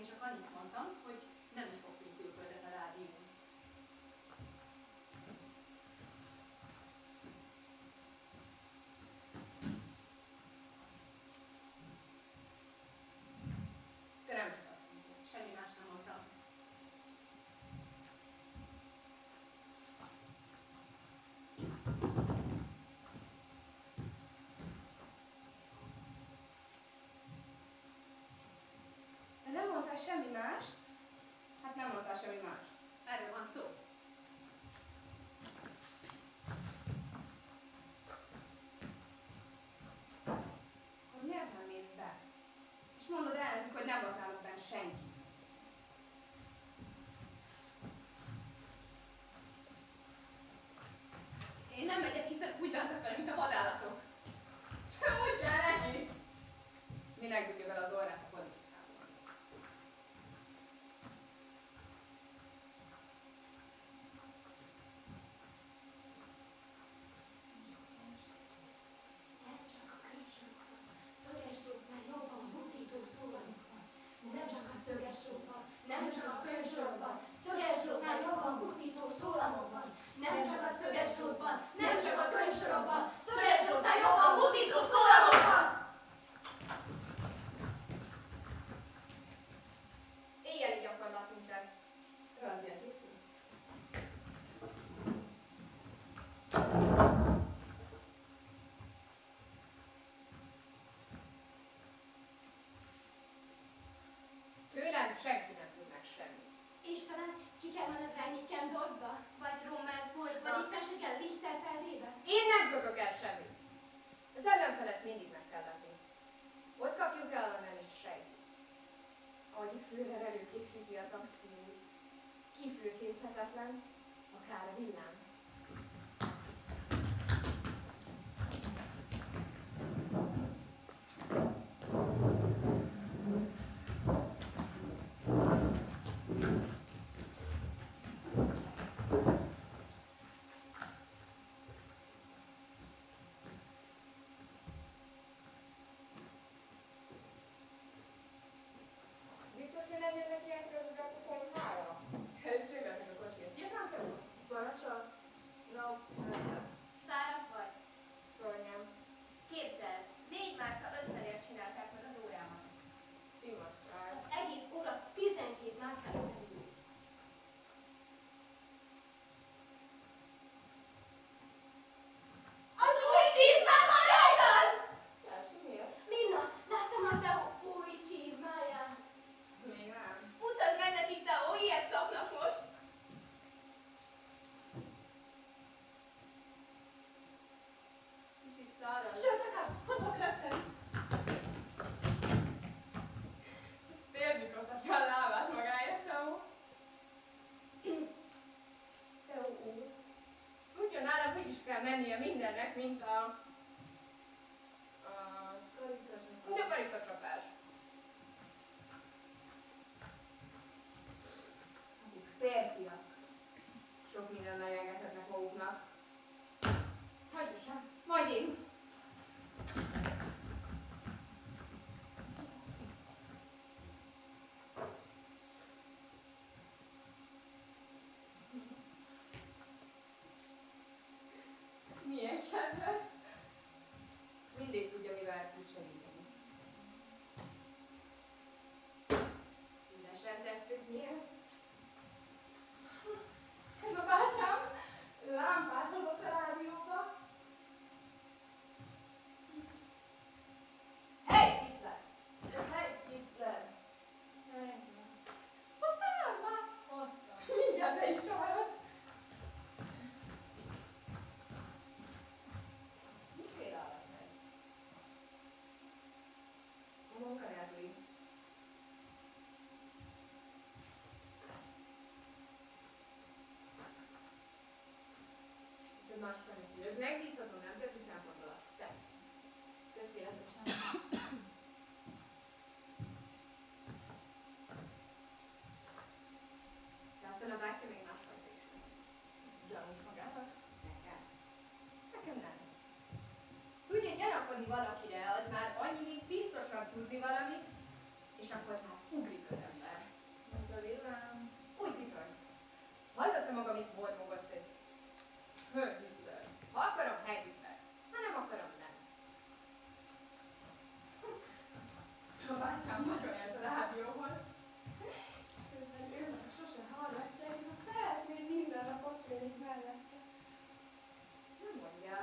csak annyit mondtam, hogy nem fogtunk külföldet a rádión. Te nem csak azt mondtad. Semmi más nem mondtam. Te nem mondtál semmi mást? Hát nem mondtál semmi mást. Erről van szó. Akkor miért nem mész be? És mondod el nekik, hogy nem volt náluk benne senki. Én nem megyek, hiszen úgy bántak velem, mint a vadállatok. Úgy kell neki! Minek dugja bele az orrát a politikában? Nem csak a külsőkben, szöges rúgban jobban butító szólamok van. Nem csak a szöges rúgban, nem csak a külsőkben, szöges rúgnál jobban butító szólamok van. Nem csak a szöges rúgban, nem csak a külsőkben, szöges rúgnál jobban butító szólamok van. Éjjeli gyakorlatunk lesz. Rajzját készül. Tőlem senki nem tud meg semmit. És talán ki kell mennem Reinickendorfba, vagy Rommersburgba, vagy éppenséggel Lichterfeldébe. Én nem köpök el semmit. Az ellenfelet mindig meg kell lepni. Ott kapjuk el, ha nem is sejtjük. Ahogy a Führer előkészíti az akciót. Kifürkészhetetlen, akár a villám. Biztos, hogy nem jönnek ilyenkor az urak a konyhára? Csöggetnek a kocsiért. Vietnám te úr? Parancsol? No, persze. Fáradt vagy? Sornyám. Képzeld, 4 márka 50-ért csinálták meg az órámat. Imádság. Az egész óra 12 márkára került. Az új csizmám van rajtad! Első miért? Minna, láttam a te új csizmáját. Még nem. Mutasd meg nekik, te ó, ilyet kapnak most. Kicsit száraz. Sőt, akarsz, hozok rögtön. Ez térni kaptatja a lábát magáért, Teó. Teó úr. Tudja, nálam úgy is kell mennie mindennek, mint a karikacsapás. Akik férfiak. Sok mindent megengedhetnek maguknak. Hagyja csak, majd én. Milyen kedves! Mindig tudja, mivel tud segíteni. Szívesen tesszük mi ezt. Ez a bátyám lámpát hozott a rádióba. Hey, Hitler! Hey, Hitler! Hoztál lámpát? Hoztam. Mindjárt be is csavarod. Miféle alap ez? A munkanélküli. Ez egy nagy fenekű. Ez megbízható nemzeti szempontból a szent. Tökéletesen. Tehát a bátyja még másfajta is lehet. Gyanús magának? Nekem. Nekem nem. Tudja, gyanakodni valakire, az már annyi, még biztosan tudni valamit, és akkor már ugrik az ember. maga, mit mormogott ez itt. Heil Hitler. Ha akarom, Heil Hitler. Ha nem akarom, nem. A bátyám magyarált a rádióhoz. Közben ő meg sose hallgatja, hogy lehet, még minden nap ott lélik mellette. Nem mondja.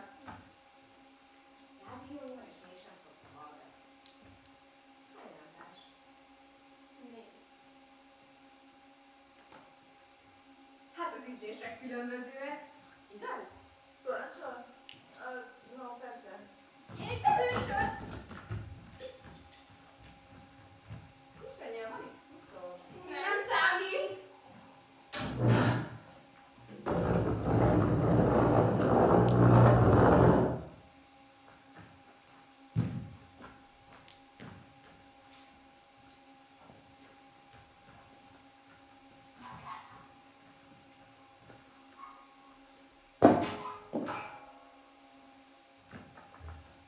Rádióban is mégsem szoktam hallgatni. Hajlantás. Még. Hát az ízlések különbözőek, igaz? Parancsol? No, persze. Jég a hűtő! Kisanyám, van itt szuszó. Nem számít!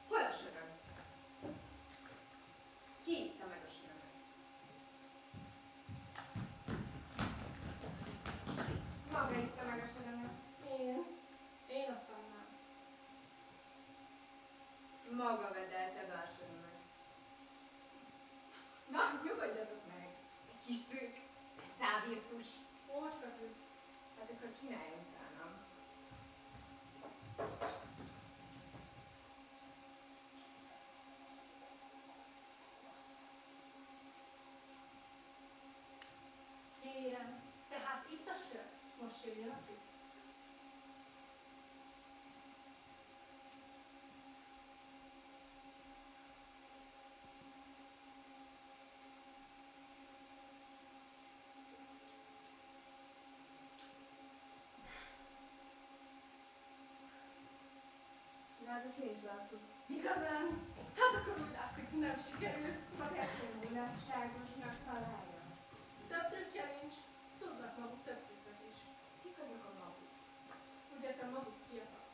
Hol a söröm? Ki itta meg a sörömet? Maga itta meg a sörömet. Én aztán nem. Maga vedelte be a sörömet. Na, nyugodjatok meg. Egy kis trükk, egy szávirtus. Ócska trükk. Hát akkor csinálj utánam. Kérem, tehát itt a sör, és most jöjjön a trükk. De hát ezt mi is láttuk. Igazán? Hát akkor úgy látszik, nem sikerült. Maga ezt a mulatságosnak találja. Több trükkje nincs. Tudnak maguk több trükköt is. Kik azok a maguk? Ugye te maguk fiatal.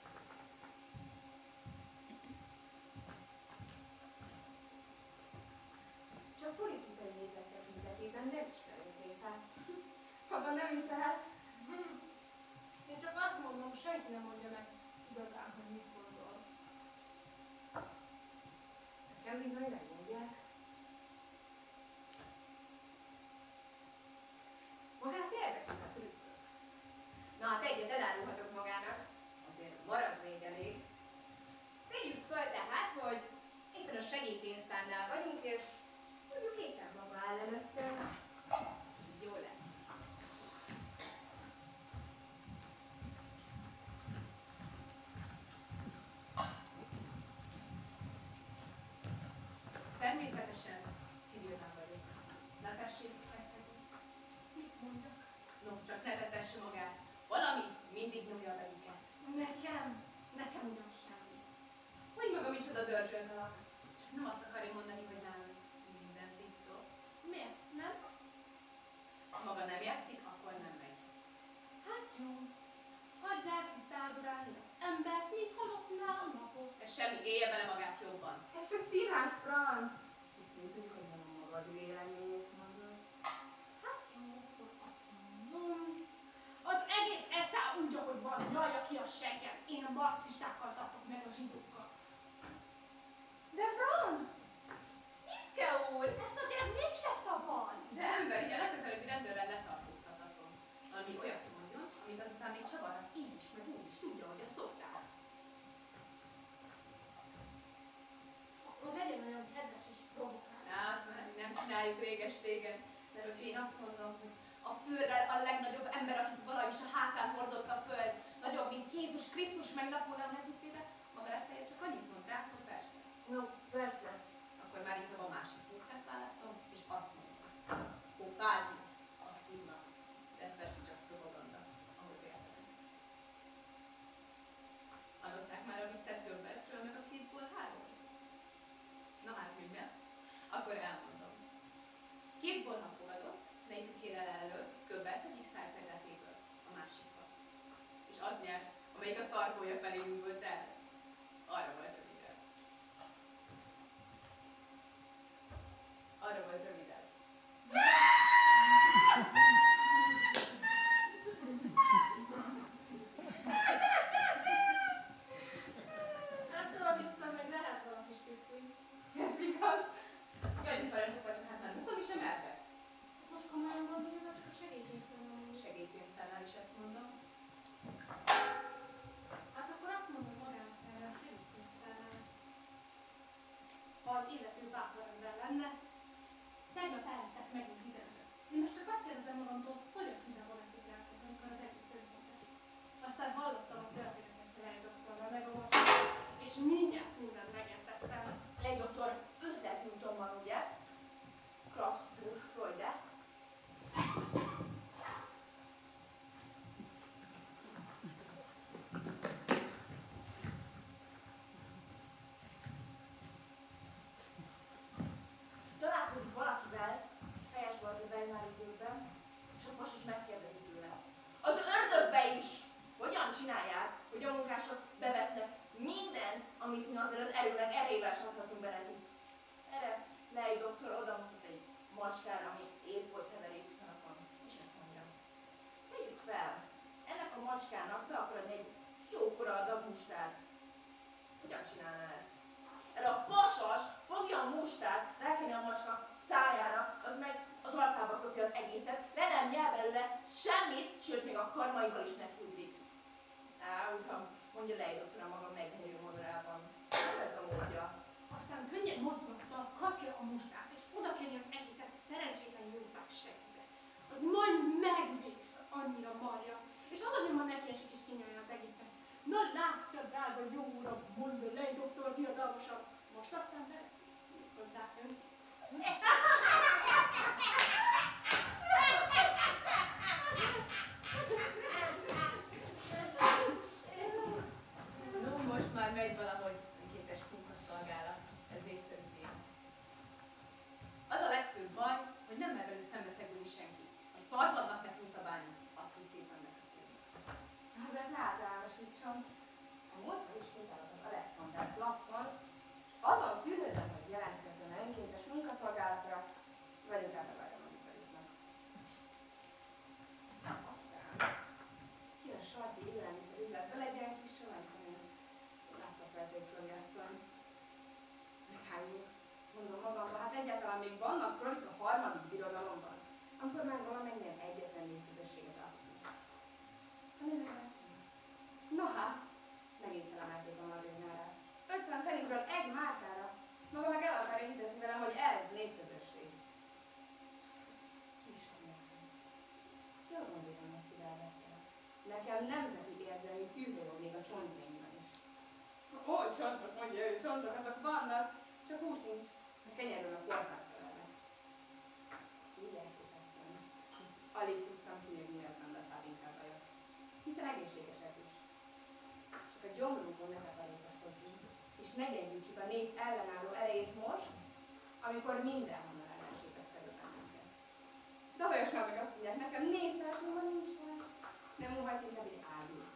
Csak politikai nézet tekintetében nem ismerünk Réfát. Maga nem is lehet. Én csak azt mondom, senki nem mondja meg igazán, hogy mit gondol. Nekem bizony megmondják. Magát érdeklik a trükkök. Na hát egyet elárulhatok magának, azért marad még elég. Tegyük föl tehát, hogy éppen a segélypénztárnál vagyunk, és mondjuk éppen maga áll előttem. Így jó lesz. Természetesen civilben vagyok. Na tessék, kezdhetünk. Mit mondjak? No, csak ne tetesse magát. Valami mindig nyomja a beliket. Nekem ugyan semmi. Hogy maga micsoda dörzsölt alak. Csak nem azt akarja mondani, hogy nálam minden titok. Miért? Nem? Ha maga nem játszik, akkor nem megy. Hát jó. Hagyják itt áldogálni az embert, mint haloknál a napot. Ez semmi, élje bele magát jobban. Ez csak színház, Franc! Hisz mint tudjuk, hogy nem a magad véleményét mondod. Hát jó, akkor azt mondom. Az egész eszá úgy, ahogy van, nyalja ki a seggem. Én a marxistákkal tartok meg a zsidókkal. De Franc! Nicke úr, ezt azért mégse szabad. De ember, így a legközelebbi rendőrrel letartóztathatom. Valami olyat mondjon, amit azután még csavarnak így is, meg úgy is tudja, hogy a szoktál. Akkor legyen olyan kedves és provokál. Na, azt már nem csináljuk réges-régen, mert hogyha én azt mondom, hogy a Führer a legnagyobb ember, akit valaha is a hátán hordott a föld, nagyobb, mint Jézus Krisztus meg Napóleon együttvéve, maga letteje csak annyit mond rá, hogy persze. No, persze. Akkor már inkább a másik módszert választom, és azt mondom, pofázni, azt tudna. De ez persze csak propaganda, ahhoz értem. Hallották már a viccet Goebbelsről meg a 2-ból 3? Na hát minden. Akkor elmondom. 2 bolha fogadott, melyikük ér el elő Goebbels egyik szájszegletéből a másikba. És az nyert, amelyik a tarkója felé indult el. Arra volt rövidebb. Arra volt rövidebb. bátor ember lenne. Tegnap elhettek megint 15-öt. Én meg csak azt kérdezem magamtól, hogy a csúnyában eszik rá, amikor az egész önkéntes. Aztán hallottam a történetet Lej doktorral, meg a macskát, és mindent megértettem. Lej doktor üzleti úton van, ugye? Kraft Freude. Találkozik valakivel, fejes volt a Weimar időkben, és a pasas megkérdezi tőle. Az ördögbe is! Hogyan csinálják, hogy a munkások bevesznek mindent, amit mi azelőtt erőnek erejével adhatunk be nekik? Erre Lej doktor oda mutat egy macskára, ami épp volt heverészkanapon, és ezt mondja. Tegyük fel, ennek a macskának be akar adni egy jókora adag mustát. Hogyan csinálná ezt? Erre a pasas fogja a mustát, rákenni a macska szájára, az meg az arcába köpje az egészet, le nem nyel belőle semmit, sőt még a karmaival is nekiugrik. Uram, mondja Lej doktor a maga megnyerő modorában. Ez a módja. Aztán könnyed mozdulattal kapja a mustát, és odakenni az egészet szerencsétlen jószág segébe. Az majd megvész, annyira marja, és az a nyomban neki esik és kinyalja az egészet. Na látja, drága jó uram, mondja Lej doktor diadalmasan. Most aztán beleszik, hozzá ön. No, most már megy valahogy önkéntes munkaszolgálat. Ez népszerű téma. Az a legfőbb baj, hogy nem mer velük szembeszegülni senki. Ha szarpadnak nekünk szabálni, azt is szépen megköszönjük. Azért ne általánosítsam. A múltkor is kételek az Alexander Platson, és azon tűnözem, hogy jelentkezzen önkéntes munkaszolgálatra, vagy inkább megadjam, amit bevisznek. Aztán ki a sarki élelmiszer üzletbe legyen kis salanykony. Látszatvető Kroli-asszony. Meghányjuk. Mondom magamban, hát egyáltalán még vannak krolik a harmadik birodalomban, amikor már valamennyien egyetlen népközösséget alkotunk. A nőnek azt mondja. Na hát, megint felemelték a margónárát. 50 pennikről egy márkára. Maga meg el akarja hitetni velem, hogy ez népközösség. Kis anyám. Jól gondolom, hogy kivel beszél. Nekem nemzeti érzelmi tűzolog még a csontjaimban is. Ó, csontok, mondja ő, csontok, azok vannak, csak hús nincs. A kenyerről a portát felelnek. Úgy elképettem. Alig tudtam ki, hogy miért nem leszállt inkább a jött. Hiszen egészségesek is. Csak a gyomrunkon ne takarékoskodjunk, és ne gyengítsük a nép ellenálló erejét most, amikor mindenhonnan ellenségezkedő bennünket. De a vajosnál meg azt mondják, nekem néptársnőma nincs már. Nem óhajt inkább egy áldult.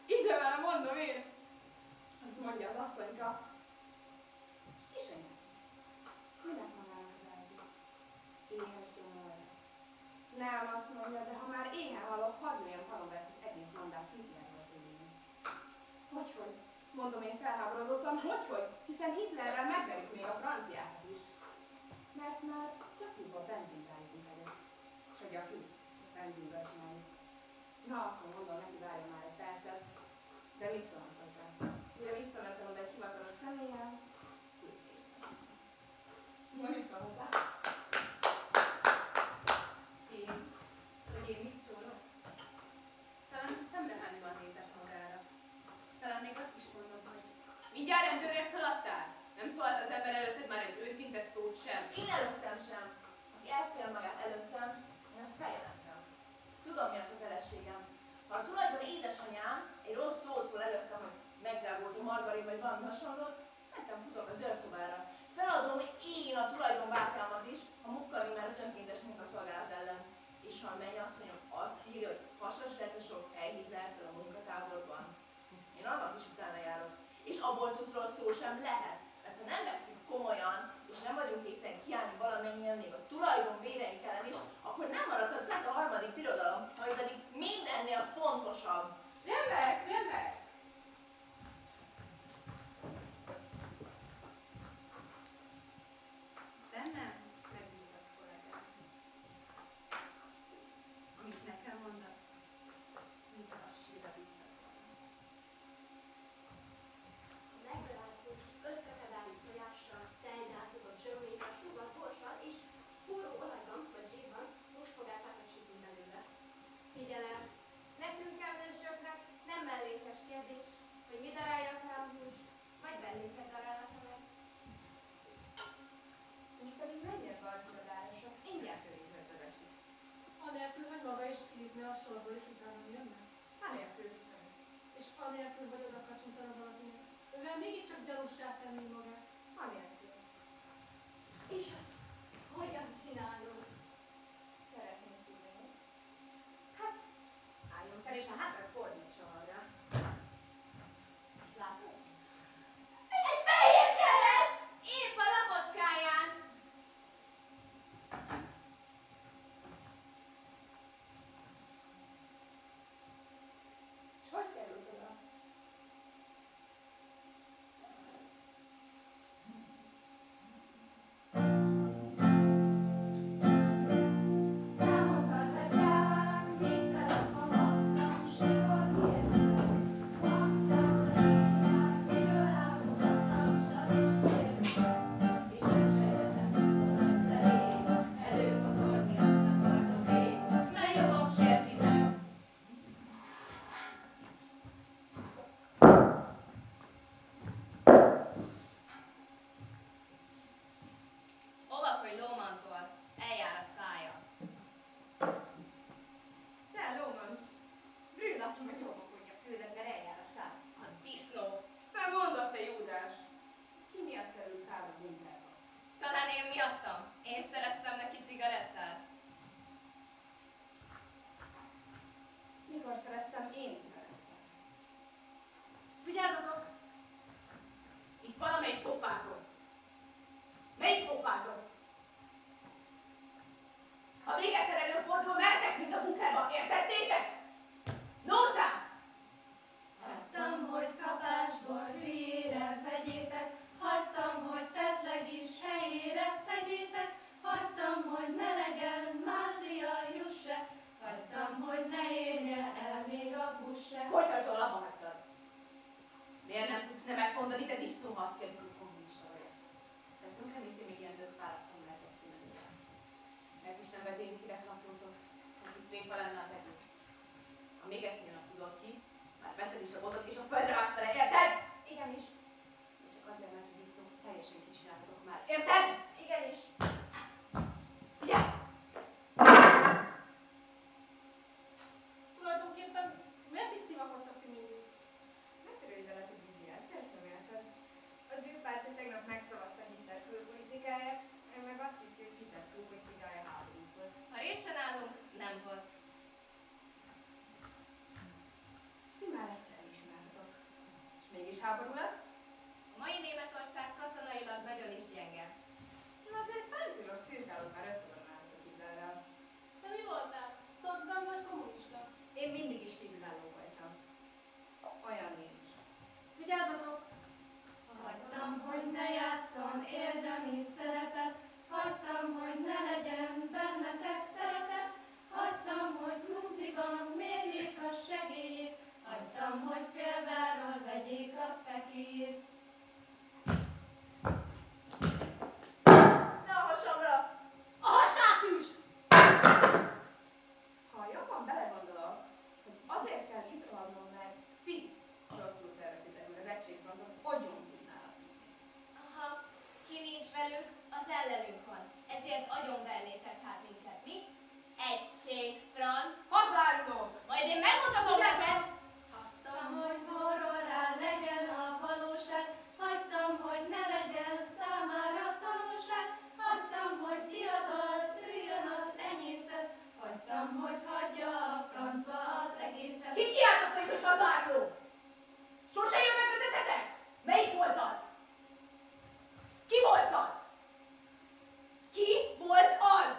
Ide vele, mondom én! Azt mondja az asszonyka. És kisanyám, minek magának az áldult? Éhes gyomor. Nem, azt mondja, de ha már éhen halok, hadd jöjjön halomra ezt az egész mandát Hitlerre az élén. Hogyhogy? Mondom én felháborodottan, hogyhogy? Hiszen Hitlerrel megverjük még a franciákat is. Mert már gyakjúbb a benzint állítunk elő. Csak gyakjúbb, benzinből csináljuk. Na, akkor mondom neki, várja már egy percet. De mit szólnak hozzá? Mire visszamentem oda egy hivatalos személyen, na, mit szól hozzá? Én mit szólok? Talán szemrehányóan nézett magára. Talán még azt is mondod, hogy mindjárt rendőrért szaladtál? Nem szólt az ember előtted már egy őszinte szót sem? Én előttem sem. Aki elszólja magát előttem, én azt feljelentem. Tudom, mi a kötelességem. Ha a tulajdon édesanyám egy rossz szót szól előttem, hogy megdrágult a margarin vagy valami hasonlót, mentem futok az őrszobára. Feladom én a tulajdon bátyámat is, ha mukkani már az önkéntes munkaszolgálat ellen. És ha a mennyasszonyom azt írja, hogy pasas letosok hely Hitlertől a munkatáborban, én annak is utána járok. És abortuszról szó sem lehet, mert ha nem veszünk komolyan, és nem vagyunk készen kiállni valamennyien még a tulajdon véreink ellen is, akkor nem maradhat fent a harmadik birodalom, ami pedig mindennél fontosabb. Remek, remek! Bennem megbízhatsz, kollégám. Amit nekem mondasz, minden a sírra bíztat volna. Meglátjuk, melléket darálhatna meg. Most pedig menjen be az irodára, sok mindjárt őrizetbe veszik. Anélkül, hogy maga is kilépne a sorból, és utána jönne? Anélkül viszont. És anélkül, hogy oda kacsintana valakinek. Ővel mégiscsak gyanússá tenni magát. Anélkül. És azt hogyan csinálod? Szeretném tudni. Hát, álljon fel, és a hátrat fordítsa arra. Látod? Egy fehér kereszt! Épp a lapockáján! És hogy került oda? Számon tarthatják, mint telefon asztal, sehol érnek. Magdalena, miről álmodoztam, s az is érnek. És nem sejtetem, hogy szerény, előmotorni azt akartok én, mely jogom sérti meg. Ovakolj Lómantól, eljár a szája. Te, Lóman, Brüll azt mondja, hogy óvakodjak tőled, mert eljár a száj. A disznó. Ezt te mondod, te Júdás! Ki miatt került Kár a bunkerba? Talán én miattam. Én szereztem neki cigarettát. Mikor szereztem én cigarettát? Vigyázzatok! Itt valamelyik pofázott. Melyik pofázott? Ha még egyszer előfordul, mentek, mint a bunkerba, értettétek? Nótát! Hagytam, hogy kapásból hülyére vegyétek, hagytam, hogy tetleg is helyére tegyétek, hagytam, hogy ne legyen mázia juss se, hagytam, hogy ne érje el még a busz se. Folytasd, ahol abba hagytad. Miért nem tudsz nemet mondani, te disznó, ha azt kérdik, hogy kommunista vagy? De tönkre mész, én még ilyen fáradtam lehetek kimenni. Mert is nem vezénylik ide klapjótot, hogy itt tréfa lenne az egész. Ha még egyszer jön a tudod ki, már veszed is a botot, és a földre vágsz vele, érted? Igenis, De csak azért, mert a disznót teljesen kicsináltatok már, érted? igenis. Vigyázz! Tulajdonképpen miért is szivakodtak ti mindig? Ne törődj vele, hogy Bibliás, te ezt nem érted. Az ő pártja tegnap megszavazta Hitler külpolitikáját, ő meg azt hiszi, hogy Hitler külpolitikája háborút hoz. Ha résen állunk, nem hoz. Ti már egyszer is láthatok. És mégis háború lett? A mai Németország katonailag nagyon is gyenge. Na azért páncélos cirkálók már összevonálhatok Hitlerrel. De mi voltál? Szocdem vagy kommunista? Én mindig is kívülálló voltam. Olyan nincs. Vigyázzatok! Hagytam, hogy ne játszon érdemi szerepet, hagytam, hogy ne legyen bennetek szeretet, hagytam, hogy krumpliban mérjék a segélyét, hagytam, hogy félváról vegyék a fekét. Ne a hasamra! A hasát üst! Ha jobban belegondolok, hogy azért kell itt rohannom, mert ti rosszul szervezitek meg az egységfrontot, agyon tudnának. Aha, ki nincs velük, az ellenünk van. Ezért agyonvernétek hát minket. Mi? Egységfront. Hazárulók! Majd én megmutatom neked! Hagytam, hogy horrorrá legyen a valóság, hagytam, hogy ne legyen számára tanulság, hagytam, hogy diadalt üljön az enyészet, hagytam, hogy hagyja a francba az egészet. Ki kiáltotta itt, hogy hazáruló? Sose jön meg az eszetek? Melyik volt az? Ki volt az? Ki volt az?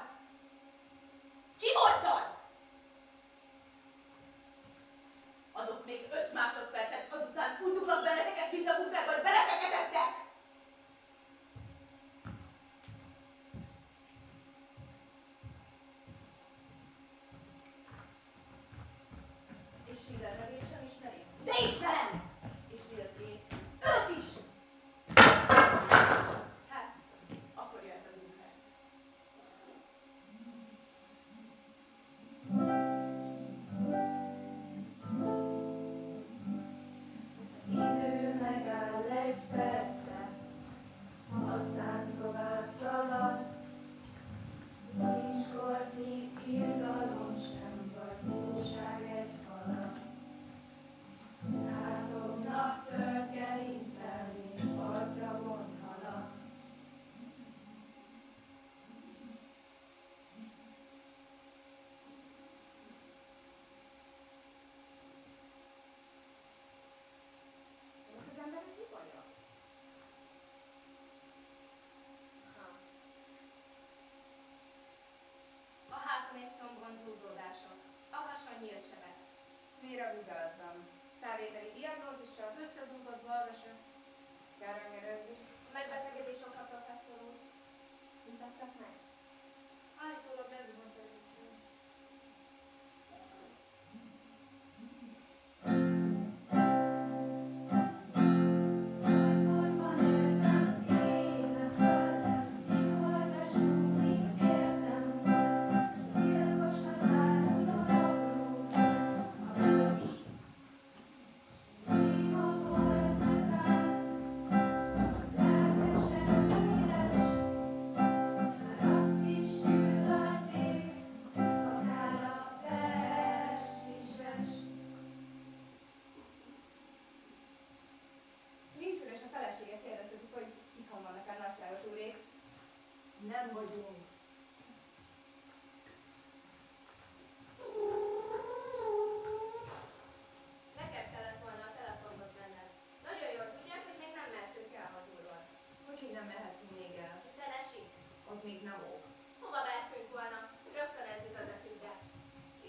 Ki volt az? Még a vizeletben. Felvételi diagnózissal, összezúzott balvese. Káröngerőzi. Megbetegedés oka, professzor úr. Mit tettek meg? Állítólag lezuhant a lépcsőn. Nincs üres, a feleségek kérdeztetik, hogy itthon vannak a nagyságos úrék. Nem vagyunk. Neked kellett volna a telefonhoz menned. Nagyon jól tudják, hogy még nem mehetünk el hazulról. Hogy nem mehetünk még el? Hiszen esik. Az még nem ok. Hova mehetünk volna? Rögtön ez jut az eszükbe.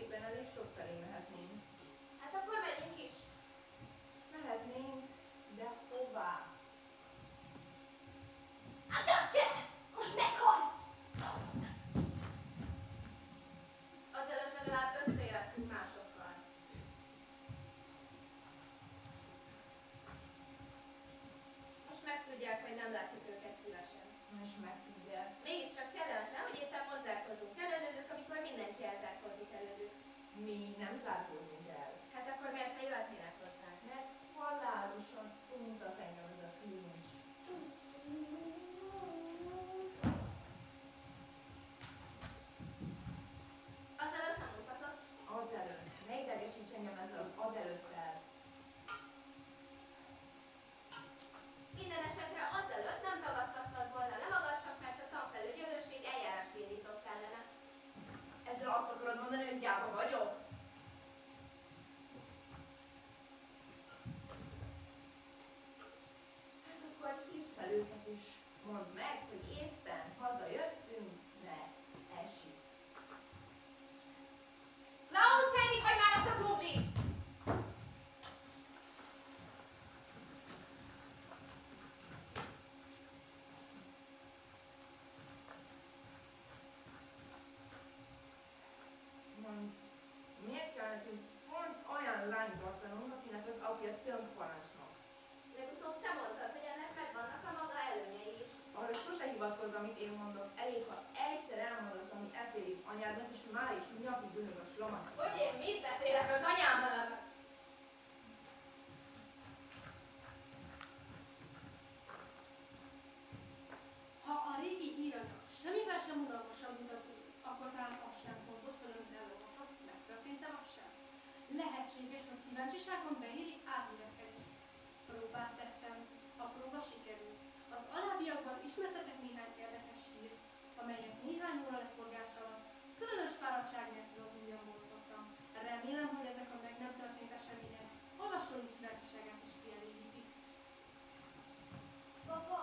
Éppen elég sok felé mehetnénk. Hát akkor menjünk is. Mehetnénk, de hová? Hát de most meghalsz! Azelőtt legalább összejöttünk másokkal. Most megtudják, hogy nem látjuk őket szívesen. Most megtudják. Mégiscsak kellemetlen, hogy éppen hozzárkozunk el előlük, amikor mindenki elzárkózik előlük. Mi nem zárkózunk el. Hát akkor miért ne jöhetnének hozzánk? Mert halálosan untat engem ez a klincs. Azelőtt nem mutatott. Azelőtt. Ne idegesíts engem ezzel az azelőttel. Minden esetre azelőtt nem tagadtattad volna le magad, csak mert a tanfelügyelőség eljárást indított ellene. Ezzel azt akarod mondani, hogy gyáva vagyok? Hát akkor hívd fel őket is. Mondd meg, hogy éppen hazajöttünk, mert esik. Klaus, Henrik, hagyd már azt a krumplit! Mondd, miért kell nekünk pont olyan lányt tartanunk, akinek az apja tönkparancsnok? Legutóbb te mondtad, hogy ennek megvannak a maga előnyei is. Arra sose hivatkozz, amit én mondok. Elég, ha egyszer elmondasz, ami efélit anyádnak, és már is nyakig dönög a slamasz. Hogy én mit beszélek az anyámmal? Ha a régi híranyag semmivel sem unalmasabb, mint az új, akkor talán az sem fontos, hogy amit elolvasok, megtörtént-e vagy sem. Lehetséges, hogy kíváncsiságom beéri árhírekkel is. Próbát tettem, a próba sikerült. Az alábbiakban ismertetek néhány érdekes hírt, amelyek néhány óra leforgás alatt különös fáradtság nélkül az ujjamból szoktam. Remélem, hogy ezek a meg nem történt események olvasói kíváncsiságát is kielégítik. Papa,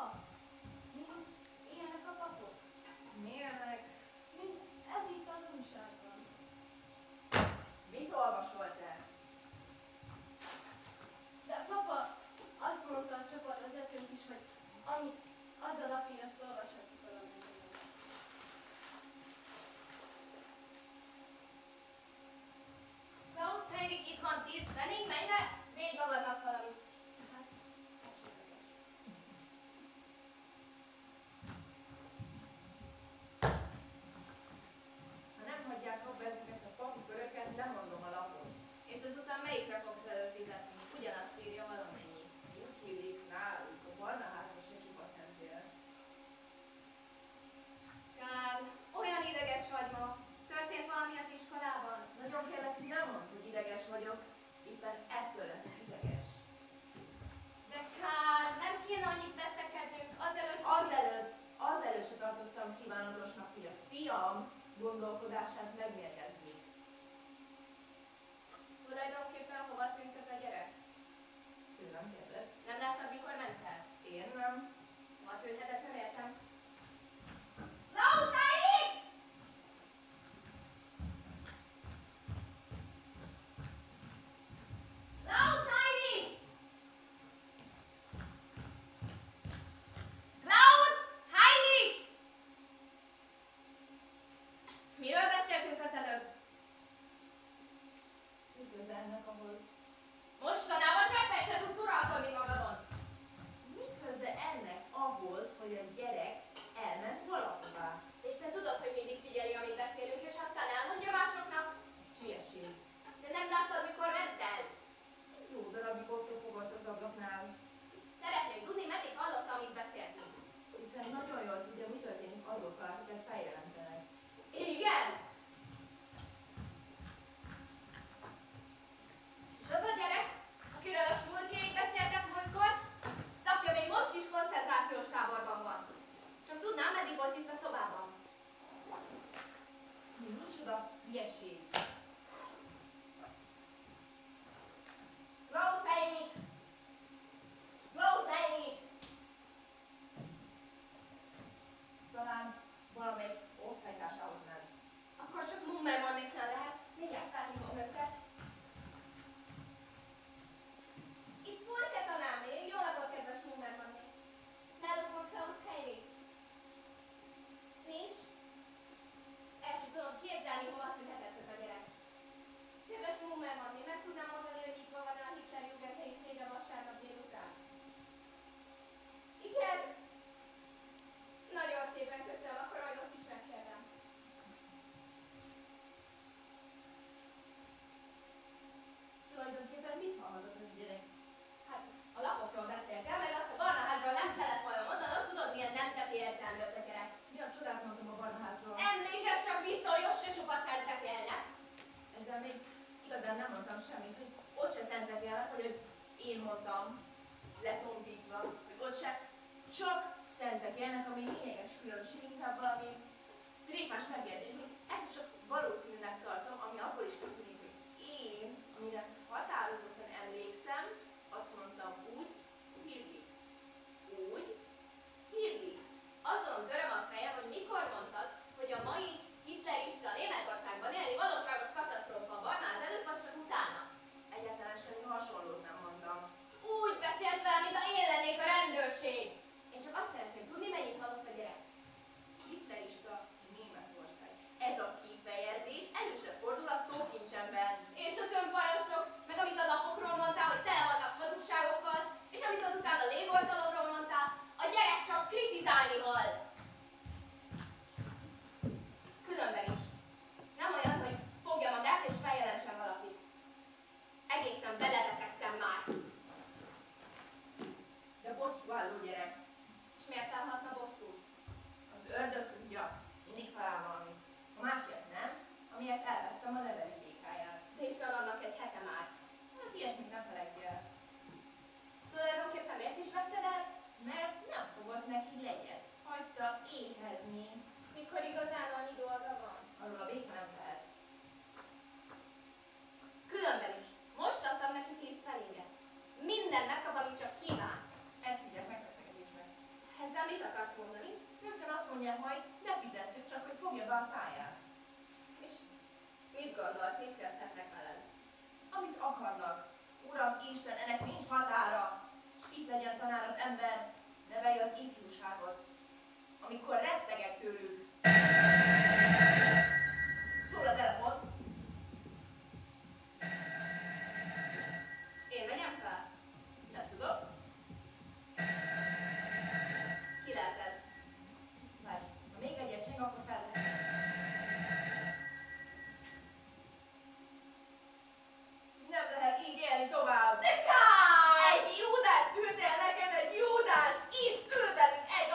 ilyenek a papok? Milyenek? Ez itt az újságban. Mit olvasol te? De papa, azt mondta a csapatvezetőnk is, hogy amit az a lapír, azt olvashatjuk valamennyien. Klaus, Henrik, itt van 10 penning, menj le! Védj magadnak valamit. Hát, esik az esik. Ha nem hagyják abba ezeket a papi köröket, lemondom a lapot. És azután melyikre fogsz előfizetni? Ugyanazt írja valamennyi. Úgy hívjuk náluk, a barna házban se csupa szentél. Kár, olyan ideges vagy ma. Történt valami az iskolában? Nagyon kérlek, hogy nem mondd, hogy ideges vagyok. Éppen ettől leszek ideges. De Kár, nem kéne annyit veszekednünk azelőtt... Azelőtt se tartottam kívánatosnak, hogy a fiam gondolkodását megmérgezzék. Tulajdonképpen hova tűnt ez a gyerek? Tőlem kérdez. Nem láttad, mikor ment el? Én nem. Hova tűnhetett, nem értem. Klaus, Henrik! Micsoda hülyeség. Klauszék! Klauszék! Talán valamelyik osztálytársához ment. Akkor csak Mummermannéknál lehet. Mindjárt felhívom őket. Itt Forke tanárné. Jó napot, kedves Mummermanné. Náluk van Klaus Heini. Nincs? El sem tudom képzelni, hova tűnhetett ez a gyerek. Kedves Mummermanné, meg tudnám mondani, hogy itt van a Hitlerjugend helyisége vasárnap délután? Igen? Nagyon szépen köszönöm, akkor majd ott is megkérdem. Tulajdonképpen mit hallhatott ez a gyerek? Hát, a lapokról beszéltem, meg azt a barnaházról nem kellett volna mondanom, tudod, milyen nemzeti érzelmű az a gyerek. Mi a csodát mondtam a barnaházról? Emlékezz csak vissza, hogy ott se soha szentek élnek. Ezzel még igazán nem mondtam semmit, hogy ott se szentek élnek, vagy hogy én mondtam, letompítva, hogy ott se csak szentek élnek, ami lényeges különbség, inkább valami tréfás megjegyzés, hogy ezt csak valószínűnek tartom, ami abból is kitűnik, hogy én, amire határozottan emlékszem, azt mondtam úgy, Hirli. Úgy, Hirli. Azon töröm a fejem, hogy mikor mondtad, hogy a mai hitlerista Németországban élni valóságos katasztrófa a barnáz előtt, vagy csak utána? Egyáltalán semmi hasonlót nem mondtam. Úgy beszélsz velem, mint ha én lennék a rendőrség. Én csak azt szeretném tudni, mennyit hallott a gyerek. Hitlerista Németország. Ez a kifejezés elő sem fordul a szókincsemben. És a tömbparasok, meg amit a lapokról mondtál, hogy tele vannak hazugságokkal, és amit azután a légoltalomról mondtál, a gyerek csak kritizálni hall. Különben is. Nem olyan, hogy fogja magát és feljelentsen valakit. Egészen belebetegszem már. De bosszúálló gyerek. És miért állhatna bosszút? Az ördög tudja, mindig talál valami. A másik nem, amiért elvettem a leveli békáját. De hiszen annak egy hete már. Az ilyesmit nem feledj el. És tulajdonképpen miért is vetted el? Mert nem fogott neki legyet. Hagyta éhezni. Mikor igazán annyi dolga van? Arról a béka nem tehet. Különben is. Most adtam neki 10 felinget. Minden megkap, amit csak kíván. Ezt hívják megvesztegetésnek. Ezzel mit akarsz mondani? Rögtön azt mondják majd, ne fizettük, csak hogy fogja be a száját. És mit gondolsz, mit kezdhetnek veled? Amit akarnak. Uram, Isten, ennek nincs határa. És itt legyen tanár az ember, nevelje az ifjúságot. Amikor rettegek tőlük. Szól a telefon. Én megyem fel? Nem tudom. Ki lehet ez? Várj, ha még egyet cseng, akkor fel lehet. Nem lehet így élni tovább. De Kár! Egy Júdás szült el nekem, egy Júdást! Itt ül velünk egy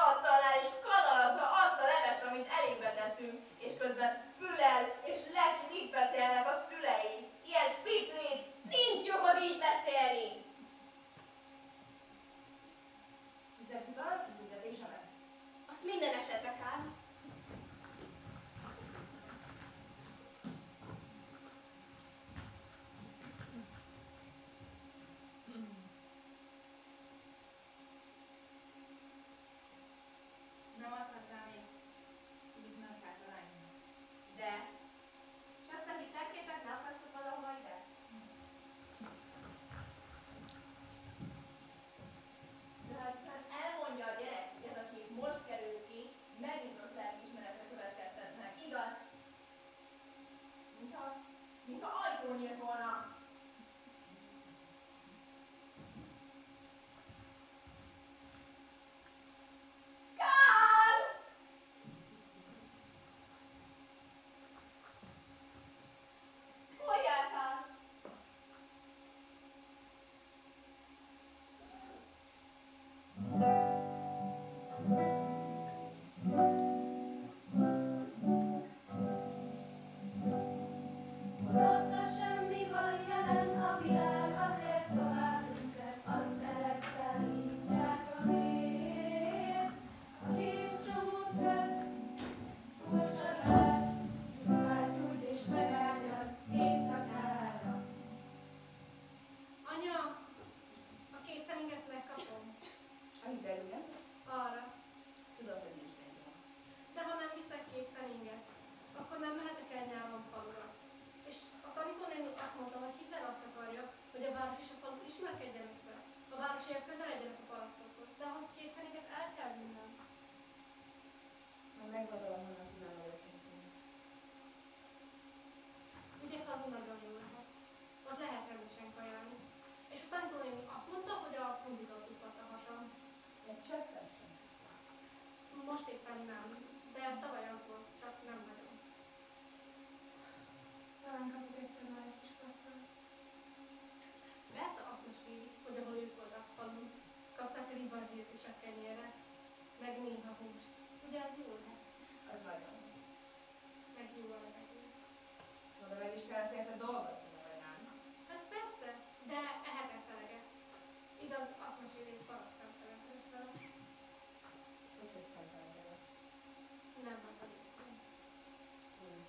Éppen nem, de tavaly az volt, csak nem nagyon. Talán kapok egyszer már egy kis pacát. Berta azt meséli, hogy ahol ők voltak falun, kaptak ribazsírt is a kenyérre, meg néha húst. Ugye az jó lehet? Az nagyon. Meg jó a levegő. Oda meg is kellett érte dolgozni, vagy nem? Hát persze, de ehetek eleget. Igaz, azt meséli, hogy paraszt szemtelenkedett vele. Úgyhogy szemtelenkedett. Nem vagyok. Úgy.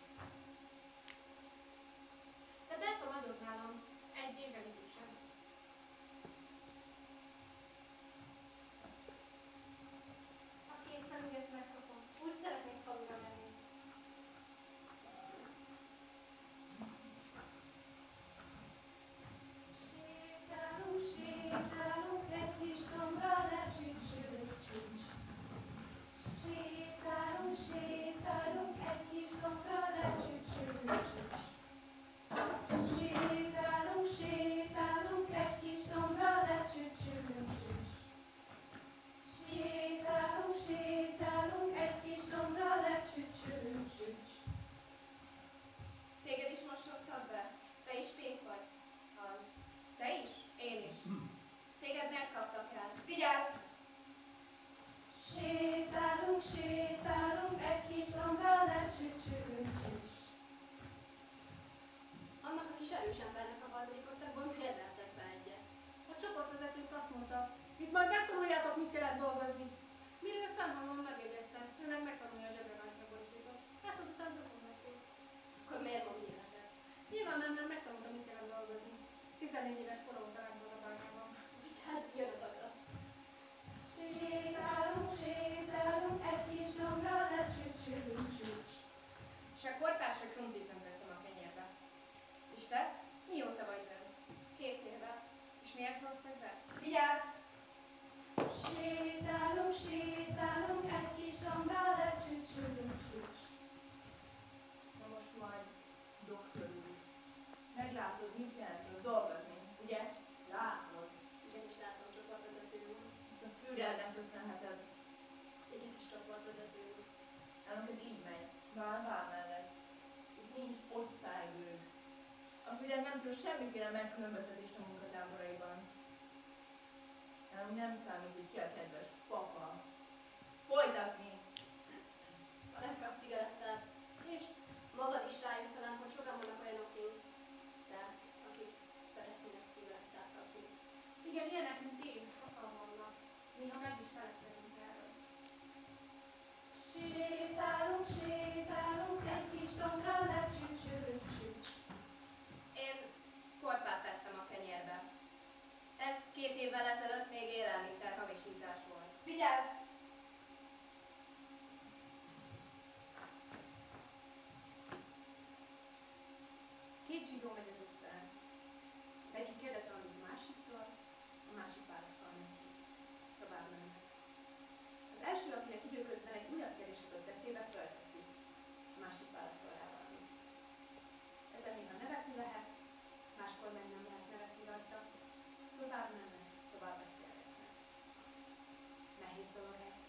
De Berta nagyobb nálam, egy évvel idősebb. A két felügyet megkapom. Úgy szeretnék falura menni. Sétálunk, sétálunk, egy kis dombra lecsücsülünk csücs. Sétálunk, sétálunk, egy kis dombra lecsücsülünk csücs. Sétálunk, sétálunk, egy kis dombra lecsücsülünk csücs. Sétálunk, sétálunk, egy kis dombra lecsücsülünk csücs. Téged is most hoztak be? Te is pék vagy? Az. Te is? Én is. Téged megkaptak el. Vigyázz! Sétálunk, sétálunk, egy kis dombra lecsücsülünk csücs. Annak a kis erős embernek a harmadik osztályból miért vertek be egyet? A csoportvezetőnk azt mondta, itt majd megtanuljátok, mit jelent dolgozni. Mire fennhallom megjegyezte, ő meg megtanulja a zsebre vágni a borítékot. Ezt azután zokon vették. Akkor miért van életed? Nyilván nem, mert megtanultam, mit jelent dolgozni. 14 éves korom óta megvolt a bárkában. Vigyázz, jön a daga. Sétálunk, sétálunk, egy kis dombra lecsücsülünk csücs. És a korpásra krumplit nem tettem a kenyérbe. És te? Mióta vagy bent? 2 éve. És miért hoztak be? Vigyázz! Sétálunk, sétálunk, egy kis dombra lecsücsülünk csücs. Na most majd, doktor úr, meglátod, mit jelent az dolgozni, ugye? Látod. Igenis látom, csoportvezető úr. Ezt a Führernek köszönheted. Igenis csoportvezető úr. Nálunk ez így megy. Vál mellett. Itt nincs osztálybőg. A Führer nem tud semmiféle megkülönböztetést a munkatáboraiban. Nálunk nem számít, hogy ki a kedves papa. Folytatni! Ha nem kapsz cigarettát, és magad is rájössz talán, hogy sokan vannak olyanok, mint te, akik szeretnének cigarettát kapni. Igen, ilyenek, mint én, sokan vannak. Néha meg is feledkezünk erről. Sétálunk, sétálunk, egy kis dombra lecsücsülünk csücs. Én korpát tettem a kenyérbe. Ez 2 évvel ezelőtt még élelmiszer hamisítás volt. Vigyázz! Két zsidó megy az utcán. Az egyik kérdez valamit a másiktól, a másik válaszol neki. Tovább mennek. Az első, akinek időközben egy újabb kérdés jutott eszébe, fölteszi. A másik válaszol rá valamit. Ezen néha nevetni lehet, máskor meg nem lehet nevetni rajta. Tovább mennek, tovább beszélgetnek. Nehéz dolog ez.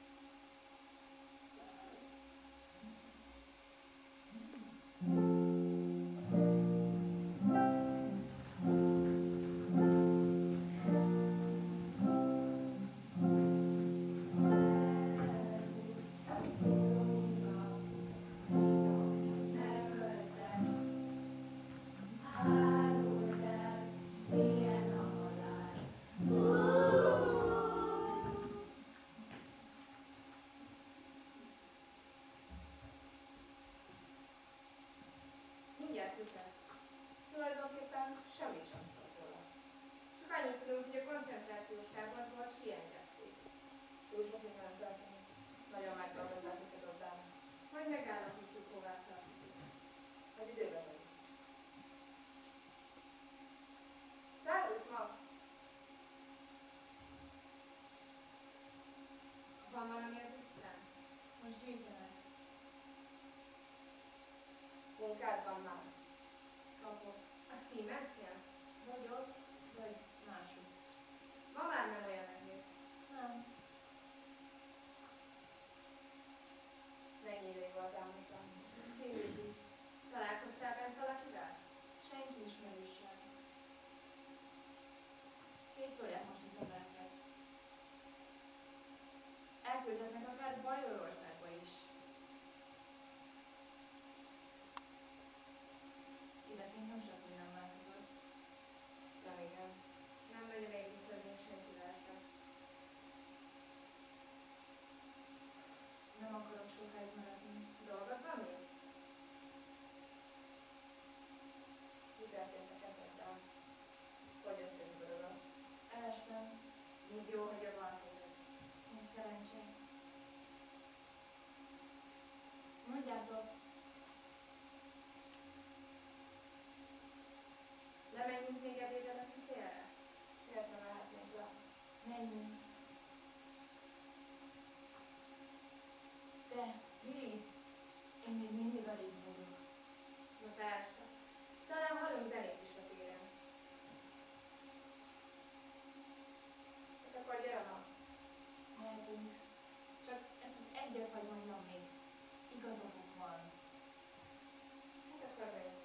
Mindjárt jut lesz. Tulajdonképpen semmit sem tudok róla. Csak annyit tudunk, hogy a koncentrációs táborból kiengedték. Úgy fog mindent történni. Nagyon megdolgozzák őket ott benne. Majd megállapítjuk, hová tartozik. Az időben megy. Szervusz, Max! Van valami az utcán? Most gyűjtenek. Munkád van már? Kapok. A Siemensnél? Vagy ott, vagy máshogy. Ma már nem olyan nehéz. Nem. ismerőssel. Szétszórják most az embereket. Elküldhetnek akár Bajorországba is. Ideként nem sok minden változott. Nem igen. Nem nagyon égít az én sejtülásra. Nem akarok sokáig maradni. Dolgod van még? Mi történt a kezeddel? Hogy összegyugodott? Elestem, Mind jó, hogy a bal kezed. még szerencsé. Mondjátok, Lemenjünk még ebédre a kitérre? miért nem mehetnénk le? Menjünk. De, Lili, én még mindig alig vagyok. Na persze. Talán hallunk zenét is a téren. Hát akkor gyere Max. Mehetünk. Csak ezt az egyet hagy mondjam még. Igazatok van. Hát akkor bejönünk.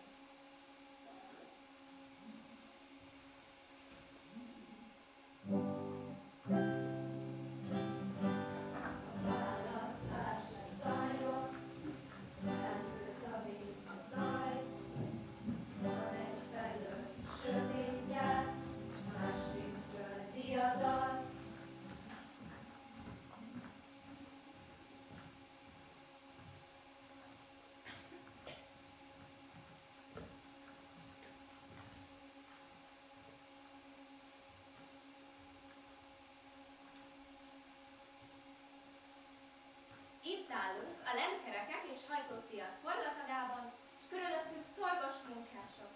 Választás lezajlott, elült a víz a zaj. Van egyfelől sötét gyász, másrészről diadal. Itt állunk a lentkerekek és hajtószíjak forgatagában, és körülöttünk szorgos munkások.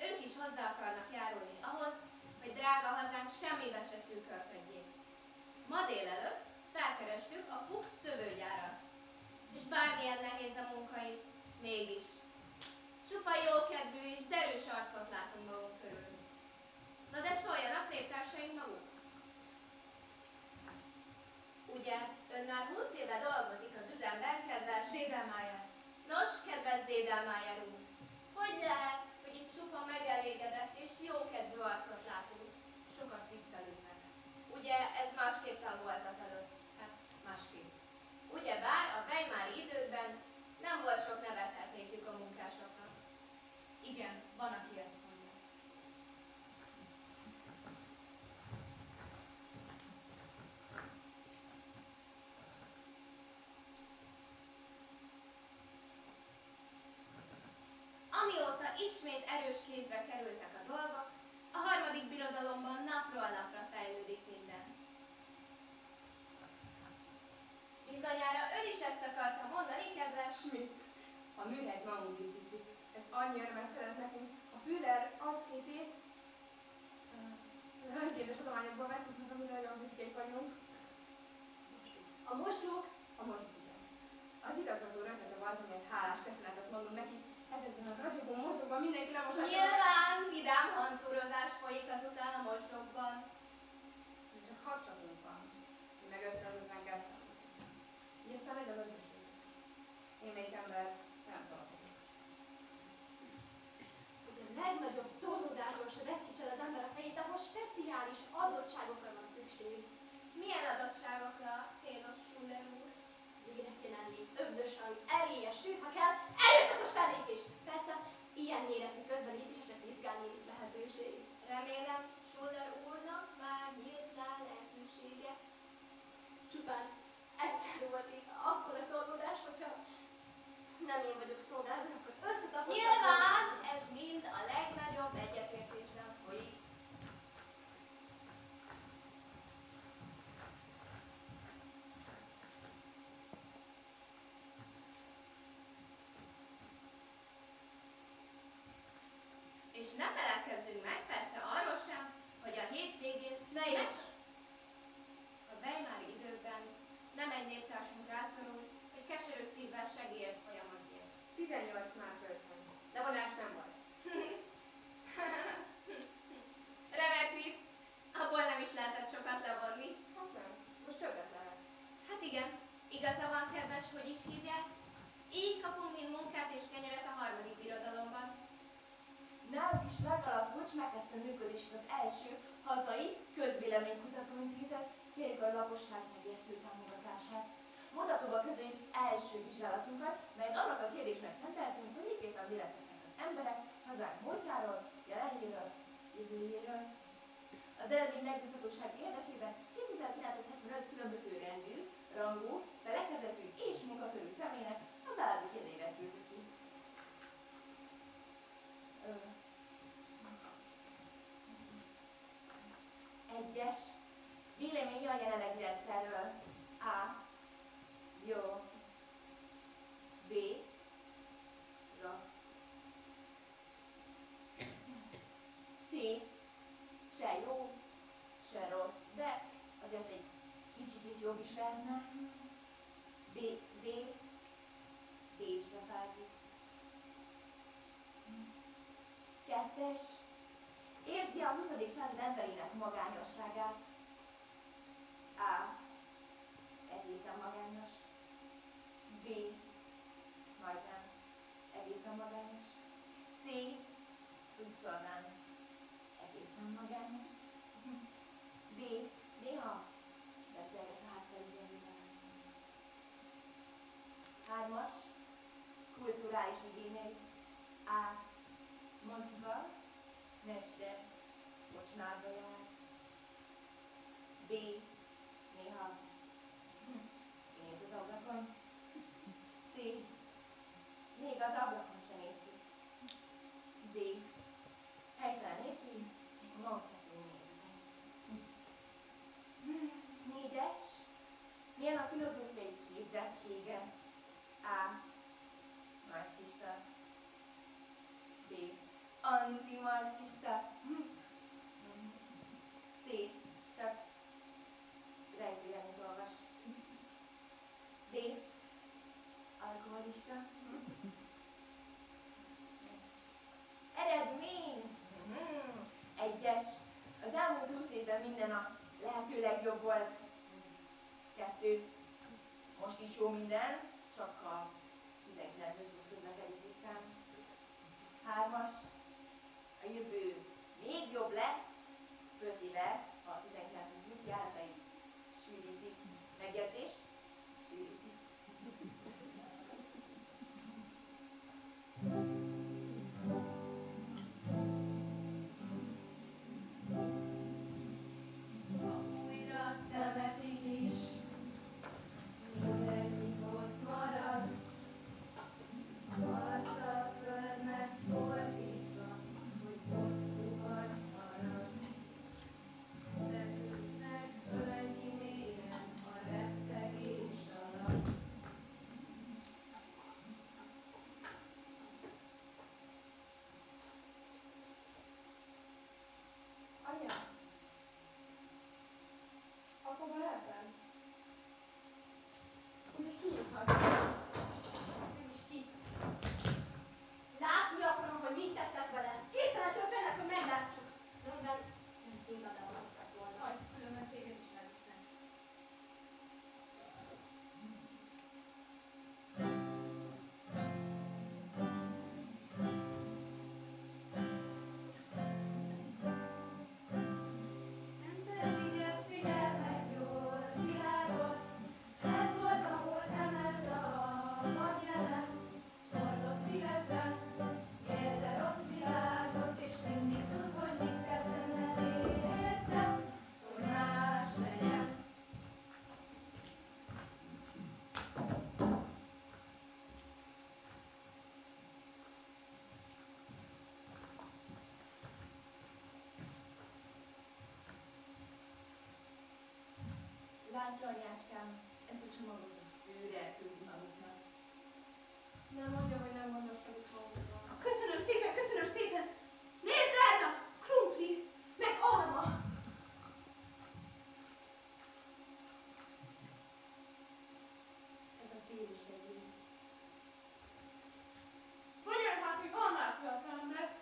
Ők is hozzá akarnak járulni ahhoz, hogy drága hazánk semmibe se szűkölködjék. Ma délelőtt felkerestük a Fuchs szövőgyárat, és bármilyen nehéz a munkai, mégis. Csupa jókedvű és derűs arcot látunk magunk körül. Na de szóljanak néptársaink maguk! Ugye, ön már 20 éve dolgozik az üzemben, kedves... Zédelmájer. Nos, kedves Zédelmájer úr, hogy lehet, hogy itt csupa megelégedett és jókedvű arcot látunk? Sokat viccelődnek. Ugye, ez másképpen volt azelőtt. Hát, másképp. Ugyebár a Weimári időkben nem volt sok nevethetnékük a munkásoknak. Igen, van, aki ezt mondja. Amióta ismét erős kézre kerültek a dolgok, a harmadik birodalomban napról napra fejlődik minden. Bizonyára ön is ezt akarta mondani, kedves? Schmidt, a műhelyt magunk díszítjük. Ez annyi örömet szerez nekünk. A Führer arcképét önkéntes adományokból vettük meg, amire nagyon büszkék vagyunk. A mosdók A most igen. Az igazgató rendete volt, amiért hálás köszönetet mondunk neki. Ezekben a ragyogó mosdókban mindenki lemoshatja. Nyilván vidám hancúrozás folyik azután a mosdókban. Csak 6 csapunk van. Mi meg 552. Így aztán megy a ötöség. Én még ember nem találok. hogy a legnagyobb torlódásból se veszítse el az ember a fejét, ahhoz speciális adottságokra van szükség. Milyen adottságokra, célos Schuller úr? Lélek jelenlét, öblös hang, erélyes, sőt, ha kell, erőszakos fellépés. Persze, ilyen méretű közbelépésre csak ritkán nyílik lehetőség. Remélem, Schuller úrnak már nyílt rá lehetősége. Csupán egyszer volt itt akkora torlódás, hogyha nem én vagyok szolgálva, akkor összetapostam. Nyilván ez mind a legnagyobb egyetértésben folyik. És ne feledkezzünk meg persze arról sem, hogy a hétvégén Ne is! a Weimári időkben nem egy néptársunk rászorult, hogy keserű szívvel segélyért folyamatért. 18 márk 50. De vonás nem volt. Remek vicc! Abból nem is lehetett sokat levonni. Hát nem, most többet lehet. Hát igen, igaza van, kedves, hogy is hívják. Így kapunk mind munkát és kenyeret a harmadik birodalomban. Náluk is megalakult, és megkezdte működésük az első hazai közvéleménykutatóintézet, kérjük a lakosság megértő támogatását. Mutatóba közöljük első vizsgálatunkat, melyet annak a kérdésnek szenteltünk, hogy miképpen vélekednek az emberek hazánk múltjáról, jelenjéről, jövőjéről. Az eredmény megbízhatóság érdekében 2975 különböző rendű, rangú, felekezetű és munkakörű személynek az alábbi kérdőívet küldtük ki. Egyes. Véleménye a jelenlegi rendszerről. A. Jó. B. Rossz. C. Se jó, se rossz, de azért egy kicsit jobb is lenne. B. D. Bécsbe vágjuk. Kettes. Érzi a 20. század emberének magányosságát. A. Egészen magányos. B. Majdnem. Egészen magányos. C. Tudszolnán. Egészen magányos. D. Néha beszélget a házfelügyelővel. 3. Kulturális igényei. A. Moziba, meccsre, kocsmába jár. B. Néha néz az ablakon. C. Még az ablakon sem néz ki. D. Helyteleníti Mao Zedong nézetet. 4. Milyen a filozófiai képzettsége? A. Marxista. B. Antimarxista. C. Csak rejtőjelent olvas. D. Alkoholista. Eredmény! 1. Az elmúlt 20 évben minden a lehető legjobb volt. 2. Most is jó minden, csak a 19-es busz közlekedik ritkán. 3. A jövő még jobb lesz, föltéve a 19-es busz járatait sűrítik. Megjegyzés? Sűrítik. Újra temetik is, mindegyik ott marad, arca a földnek fordítva, hogy bosszú vagy harag. Feküsznek ölnyi mélyen a rettegés alatt. Anya! Akkor már ebben? Ugye kinyithatsz? Mégis ki? Látni akarom, hogy mit tettek veled. Éppen ettől félnek, hogy meglátjuk. Rendben, nem címladában hozták volna. Hagyd, különben téged is elvisznek. Ember, vigyázz, figyeld meg jól világot, ez volt a múlt, nem ez a vad jelen. Fontos szívedben, éld a rossz világot, és mindig tudd, hogy mit kell tenned érte, hogy más legyen. Látja, anyácskám, ezt a csomagot a főre küldi maguknak. Nem mondja, hogy nem gondoskodik magunkról. Köszönöm szépen, köszönöm szépen! Nézd, Erna! Krumpli! Meg alma! Ez a téli segély. Mondják már, hogy almát kell mert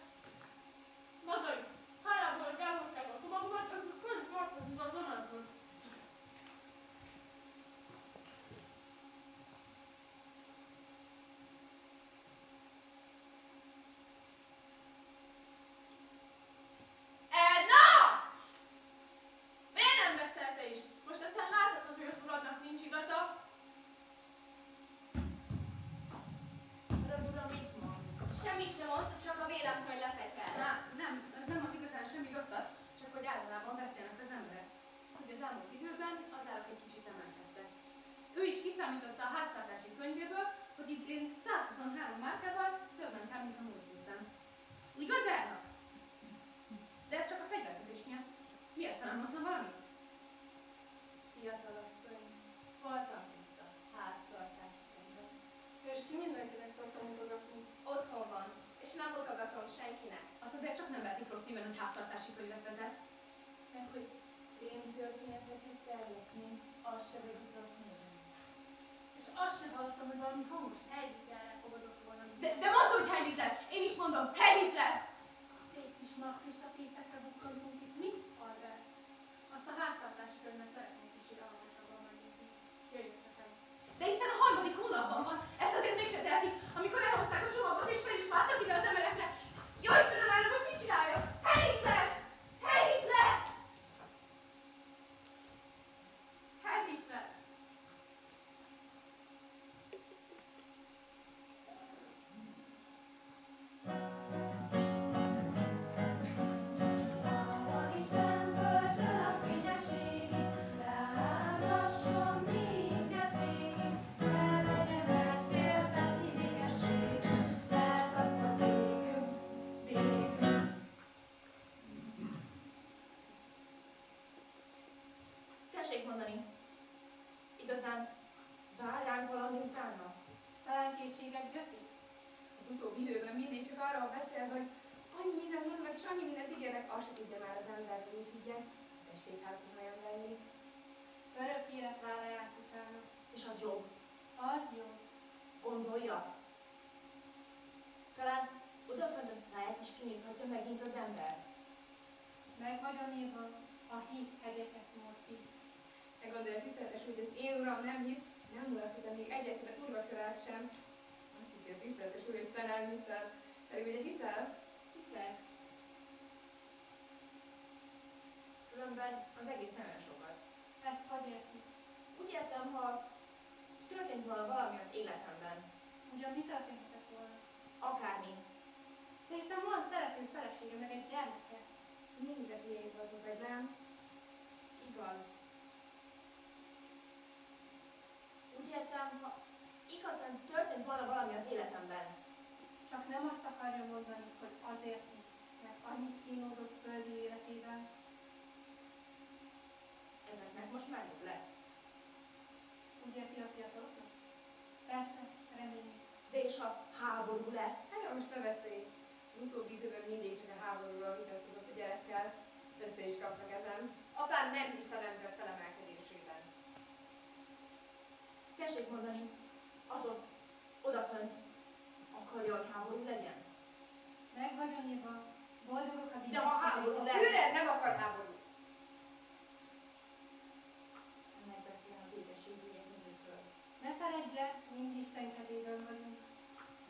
magai hálából, hogy elhozták a csomagomat, akkor körül tartozunk a vonathoz. Semmit sem mond, csak a vénasszony lefegyver. Nem, ez nem mond igazán semmi rosszat, csak hogy általában beszélnek az emberek. Hogy az elmúlt időben az árak egy kicsit emelkedtek. Ő is kiszámította a háztartási könyvéből, hogy idén 123 márkával többen kell, mint a múlt évben. Igaz, Erna? De ez csak a fegyverkezés miatt. Mi aztán nem mondtam valamit? Fiatalasszony, hol tartozta a háztartási könyvet? És ki mindenkinek szoktam mutogatni. Otthon van, és nem mutogatom senkinek. Azt azért csak nem vetik rossz néven, hogy háztartási könyvet vezet. Meg hogy rémtörténeteket terjesztni, az se vegyük rossz néven. És azt sem hallottam, hogy valami hangos helyvitelre fogadott volna. De mondta, hogy Heil Hitler! Én is mondom, Heil Hitler! Szép kis marxista pészekre bukkantunk itt, mi? Albert. Azt a háztartási könyvet szeretnék is ide hangosabban megnézni. Jöjjön csak el. De hiszen a harmadik hónapban van, ezt azért mégse tehetik, amikor elhozták a csomagot és fel is másztak ide az emelekre. Jó Istenem, Erna, most mit csináljak? Heil Hitler! Heil Hitler! Heil Hitler! Van Isten földtől a fényességig, leágasson minket végig, ne legyen egy fél perci végesség, mert akkor végünk. Tessék mondani, igazán vár ránk valami utána? Talán kétségek gyöti? Az utóbbi időben mindig csak arról beszél, hogy annyi mindent mondanak és annyi mindent ígérnek, azt se tudja már az ember, hogy mit higgyen. Tessék hát komolyan lenni. Örök élet várják utána. És az jó. Az jó. Gondolja. Talán odafönt a száját is kinyithatja megint az ember. Meg vagy a névon, a hit hegyeket mozdít. Ne gondolja tiszteletes, hogy az én uram nem hisz, nem mulasztottam még egyetlen urvacsorát sem. Azt hiszi a tiszteletes úr, hogy te nem hiszel. Pedig ugye hiszel? Hiszek. Különben az egész nem olyan sokat. Ezt hogy érti? Úgy értem, ha történt volna valami az életemben, Ugyan mi történhetett volna? akármi, De hiszen van szerető felesége, meg egy gyermeke. Mindig a tiéd voltunk, vagy nem? igaz. Úgy értem, ha igazán történt volna valami az életemben, Csak nem azt akarja mondani, hogy azért hisz, mert annyit kínódott földi életében. ezeknek most már jobb lesz. Úgy érti a fiataloknak? Persze, reméljük. De és ha háború lesz, Erről most ne beszélj. Az utóbbi időben mindig csak a háborúról vitatkozott a gyerekkel. Össze is kaptak ezen. Apám nem hisz a nemzet felemelkedésében. tessék mondani, az ott, odafönt, akarja, hogy háború legyen? Meg vagy a írva, boldogok a De ha háború A lesz, Führer nem akar háborút. megbeszél a békesség ügyelkezőkről. Ne feledj le, mind Isten kezében vagyunk.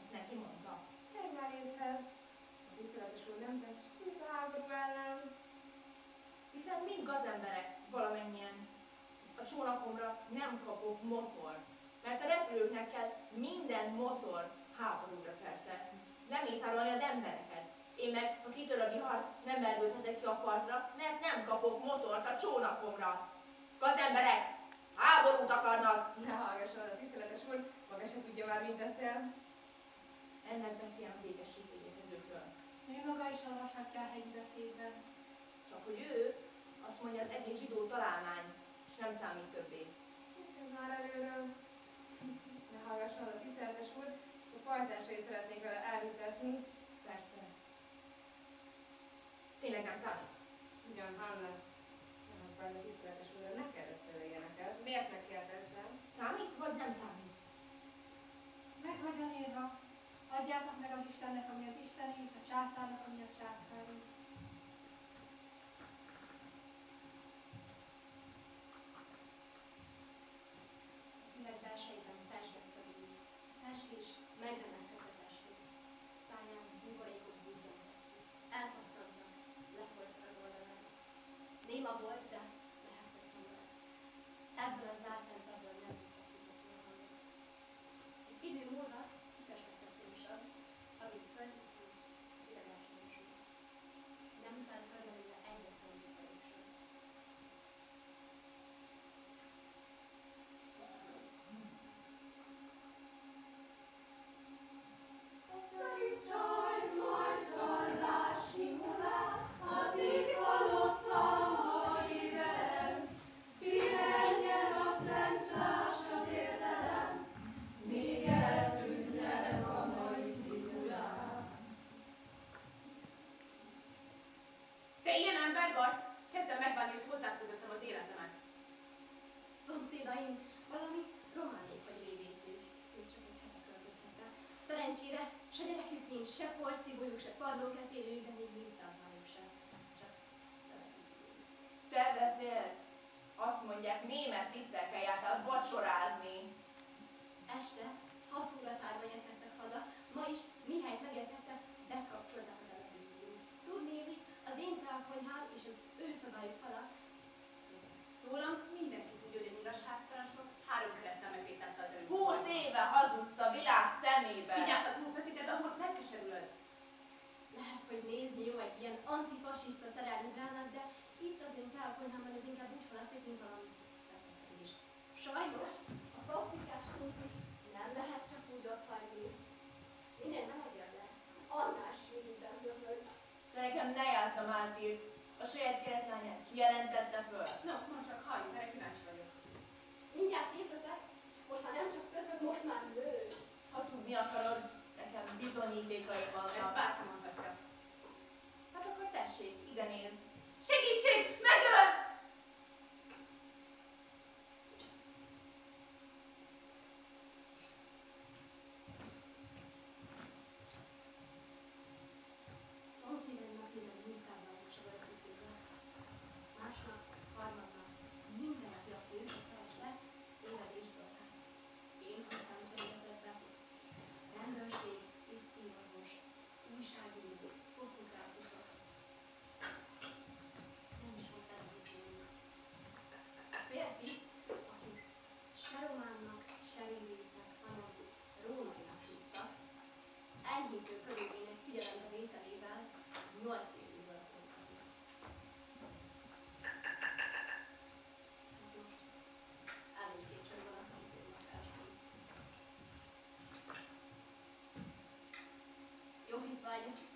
Ezt neki mondta. Gyere már észhez. A tiszteletes úr nem tett semmit a háború ellen. Hiszen mind gazemberek valamennyien. A csónakomra nem kapok motor, mert a repülőknek kell minden motor, háborúra persze, nem mészárolni az embereket. Én meg, ha kitör a vihar, nem verdülhetek ki a partra, mert nem kapok motort a csónakomra. Gazemberek, háborút akarnak! Ne hallgasson a tiszteletes úr, maga se tudja már, mit beszél. Ennek beszél a békesség védekezőkről. Ő maga is olvashatja a hegyi beszédben. Csak hogy ő azt mondja, az egész zsidó találmány, és nem számít többé. Ez már előről. Ne hallgasson a tiszteletes úr, a pajtásai szeretnék vele elhitetni. Persze. Tényleg nem számít. Ugyan Hannes, nem az bár a tiszteletes úr, ne kérdezz tőle ilyeneket. Miért ne kérdezzem? Számít, vagy nem számít? Meg vagy a írva, adjátok meg az Istennek, ami az Isteni, és a császárnak, ami a császári. Az üveg belsejében pesgett a víz. Pesgés megremetett a testét. Száján buborékok bújtottak ki. Elpattantak, lefolytak az oldalán. Néma volt, de lehet, hogy szomorú. Ebből az zárt rendszerből nem tudtak kiszokni a hangot. Egy idő múlva kifestett a színsav, a víz földiszta, Szerencsére se gyerekük nincs, se porszívójuk, se padlókefélőjük, de még nyíltalmájuk sem. Csak televíziójuk. Te beszélsz? Azt mondják, német tisztekkel jártál vacsorázni. Este 6 óratárban érkeztek haza, ma is mihelyt megérkeztek, bekapcsolták a televíziót. Tudnélik, az én teakonyhám és az ő szobájuk fala Rólam mindenki tudja, hogy a nyilas házparancsnok 3 keresztel megvétázta az először. 20 éve hazudsz a világ szemébe. Vigyázz, ha túlfeszíted a húrt, megkeserülöd. lehet, hogy nézni jó egy ilyen antifasiszta szerelmi drámát, de itt az én teakonyhámban ez inkább úgy hallatszik, mint valami veszekedés. Sajnos a paprikás krumplit nem lehet csak úgy ott hagyni. Minél melegebb lesz, annál sűrűbben jövök. De nekem ne játszd a mártírt. A saját keresztlányát kijelentette föl. No, mondd csak, hallj, erre kíváncsi vagyok. Mindjárt kész leszek, most már nem csak pöfög, most már lő. Ha tudni akarod, nekem bizonyítékaim Ezt vannak. bárki mondhatja. Hát akkor tessék, ide nézz. Segítség! Megöl! Szomszédaimnak minden mintában se vagyok kitéve. Másnap, harmadnap, minden nap aki őket keres le, tévedésből hát. Én hoztam cseréletre. Rendőrség, tisztítorvos, újságíró, fotográfusok. Nem is volt televíziójuk. A férfi, akit se románnak, se régésznek, hanem rómainak hívtak, enyhítő körülmények figyelembe vételével 8 évig börtönbe került. Hát most eléggé csönd van a szomszéd lakásban. Jó étvágyat!